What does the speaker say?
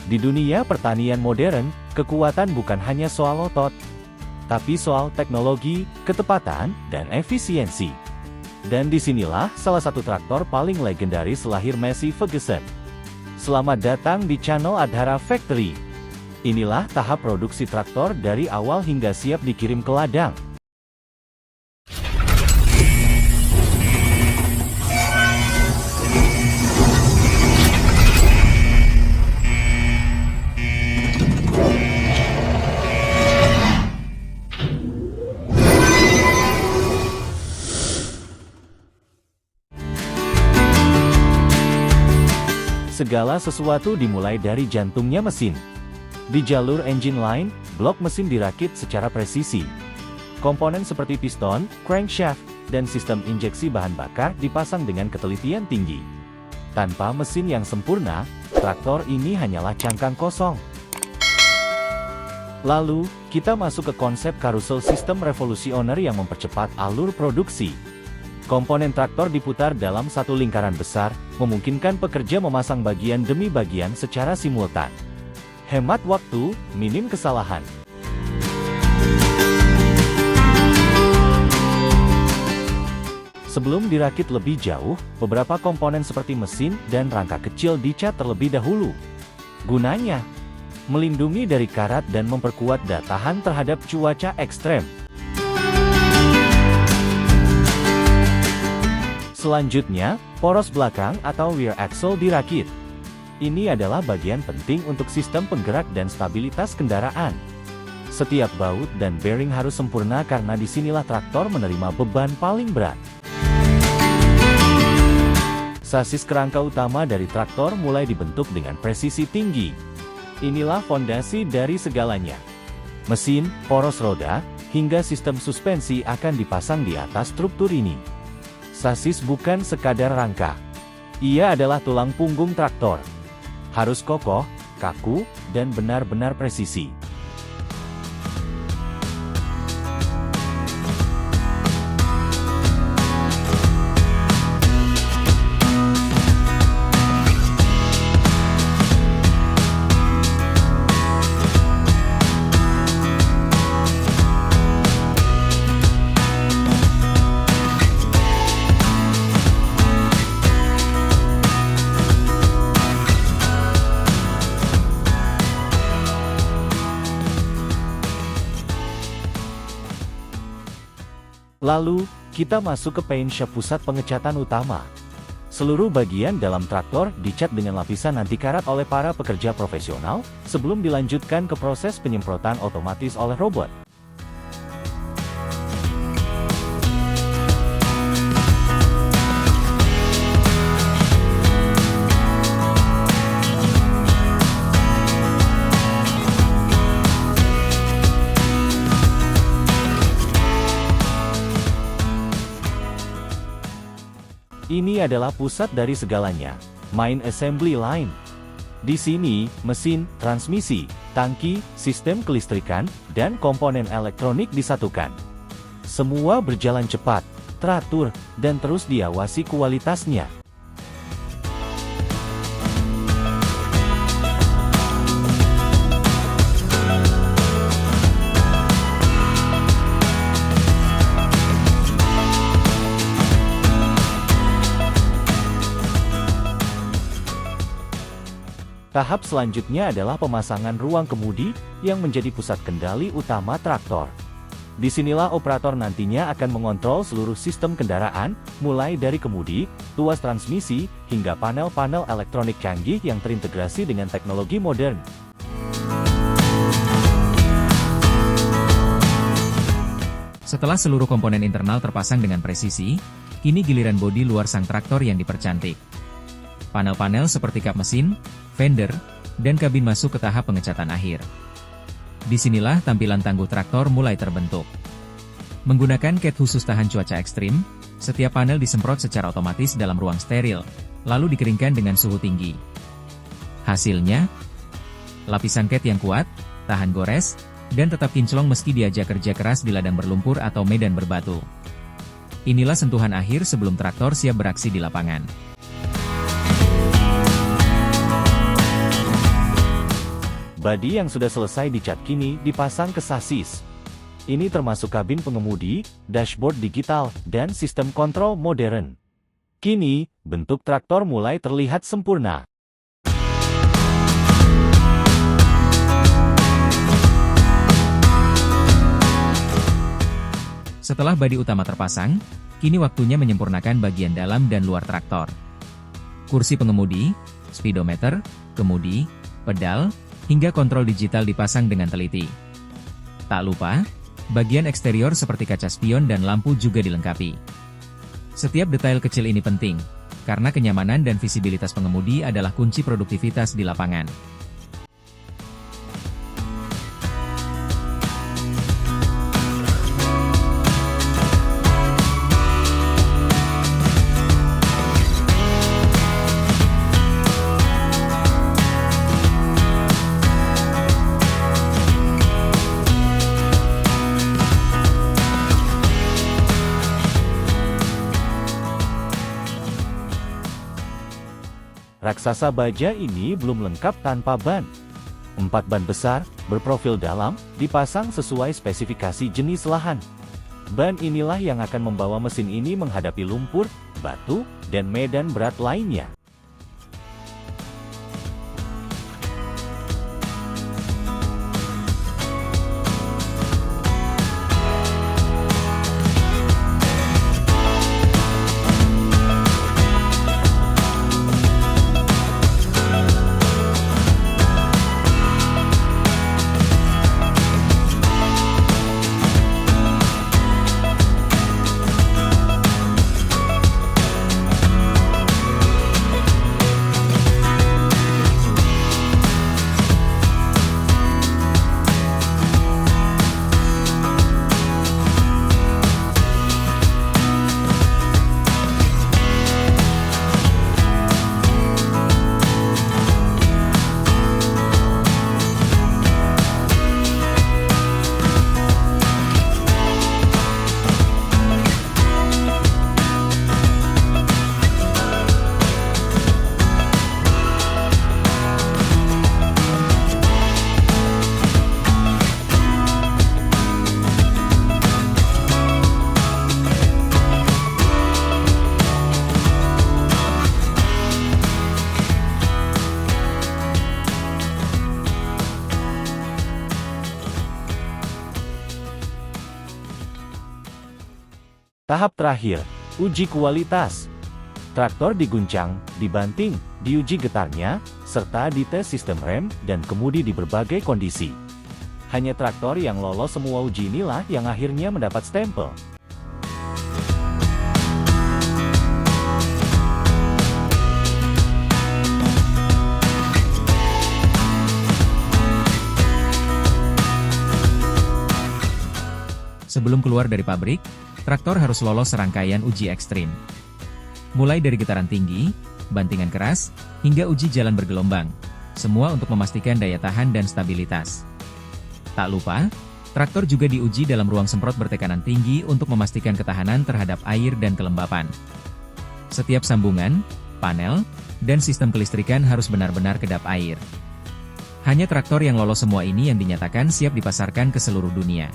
Di dunia pertanian modern, kekuatan bukan hanya soal otot, tapi soal teknologi, ketepatan, dan efisiensi. Dan disinilah salah satu traktor paling legendaris lahir Massey Ferguson. Selamat datang di channel Adhara Factory. Inilah tahap produksi traktor dari awal hingga siap dikirim ke ladang. Segala sesuatu dimulai dari jantungnya mesin. Di jalur engine line, blok mesin dirakit secara presisi. Komponen seperti piston, crankshaft, dan sistem injeksi bahan bakar dipasang dengan ketelitian tinggi. Tanpa mesin yang sempurna, traktor ini hanyalah cangkang kosong. Lalu, kita masuk ke konsep carousel system revolusioner yang mempercepat alur produksi. Komponen traktor diputar dalam satu lingkaran besar, memungkinkan pekerja memasang bagian demi bagian secara simultan. Hemat waktu, minim kesalahan. Sebelum dirakit lebih jauh, beberapa komponen seperti mesin dan rangka kecil dicat terlebih dahulu. Gunanya, melindungi dari karat dan memperkuat daya tahan terhadap cuaca ekstrem. Selanjutnya, poros belakang atau rear axle dirakit. Ini adalah bagian penting untuk sistem penggerak dan stabilitas kendaraan. Setiap baut dan bearing harus sempurna karena disinilah traktor menerima beban paling berat. Sasis kerangka utama dari traktor mulai dibentuk dengan presisi tinggi. Inilah fondasi dari segalanya. Mesin, poros roda, hingga sistem suspensi akan dipasang di atas struktur ini. Sasis bukan sekadar rangka. Ia adalah tulang punggung traktor. Harus kokoh, kaku, dan benar-benar presisi. Lalu, kita masuk ke paint shop pusat pengecatan utama. Seluruh bagian dalam traktor dicat dengan lapisan anti karat oleh para pekerja profesional, sebelum dilanjutkan ke proses penyemprotan otomatis oleh robot. Ini adalah pusat dari segalanya, main assembly line. Di sini, mesin, transmisi, tangki, sistem kelistrikan, dan komponen elektronik disatukan. Semua berjalan cepat, teratur, dan terus diawasi kualitasnya. Tahap selanjutnya adalah pemasangan ruang kemudi, yang menjadi pusat kendali utama traktor. Disinilah operator nantinya akan mengontrol seluruh sistem kendaraan, mulai dari kemudi, tuas transmisi, hingga panel-panel elektronik canggih yang terintegrasi dengan teknologi modern. Setelah seluruh komponen internal terpasang dengan presisi, kini giliran bodi luar sang traktor yang dipercantik. Panel-panel seperti kap mesin, fender, dan kabin masuk ke tahap pengecatan akhir. Disinilah tampilan tangguh traktor mulai terbentuk. Menggunakan cat khusus tahan cuaca ekstrim, setiap panel disemprot secara otomatis dalam ruang steril, lalu dikeringkan dengan suhu tinggi. Hasilnya, lapisan cat yang kuat, tahan gores, dan tetap kinclong meski diajak kerja keras di ladang berlumpur atau medan berbatu. Inilah sentuhan akhir sebelum traktor siap beraksi di lapangan. Bodi yang sudah selesai dicat kini dipasang ke sasis. Ini termasuk kabin pengemudi, dashboard digital, dan sistem kontrol modern. Kini, bentuk traktor mulai terlihat sempurna. Setelah bodi utama terpasang, kini waktunya menyempurnakan bagian dalam dan luar traktor. Kursi pengemudi, speedometer, kemudi, pedal, hingga kontrol digital dipasang dengan teliti. Tak lupa, bagian eksterior seperti kaca spion dan lampu juga dilengkapi. Setiap detail kecil ini penting, karena kenyamanan dan visibilitas pengemudi adalah kunci produktivitas di lapangan. Raksasa baja ini belum lengkap tanpa ban. 4 ban besar, berprofil dalam, dipasang sesuai spesifikasi jenis lahan. Ban inilah yang akan membawa mesin ini menghadapi lumpur, batu, dan medan berat lainnya. Tahap terakhir, uji kualitas. Traktor diguncang, dibanting, diuji getarnya, serta dites sistem rem dan kemudi di berbagai kondisi. Hanya traktor yang lolos semua uji inilah yang akhirnya mendapat stempel. Sebelum keluar dari pabrik, traktor harus lolos serangkaian uji ekstrim. Mulai dari getaran tinggi, bantingan keras, hingga uji jalan bergelombang. Semua untuk memastikan daya tahan dan stabilitas. Tak lupa, traktor juga diuji dalam ruang semprot bertekanan tinggi untuk memastikan ketahanan terhadap air dan kelembapan. Setiap sambungan, panel, dan sistem kelistrikan harus benar-benar kedap air. Hanya traktor yang lolos semua ini yang dinyatakan siap dipasarkan ke seluruh dunia.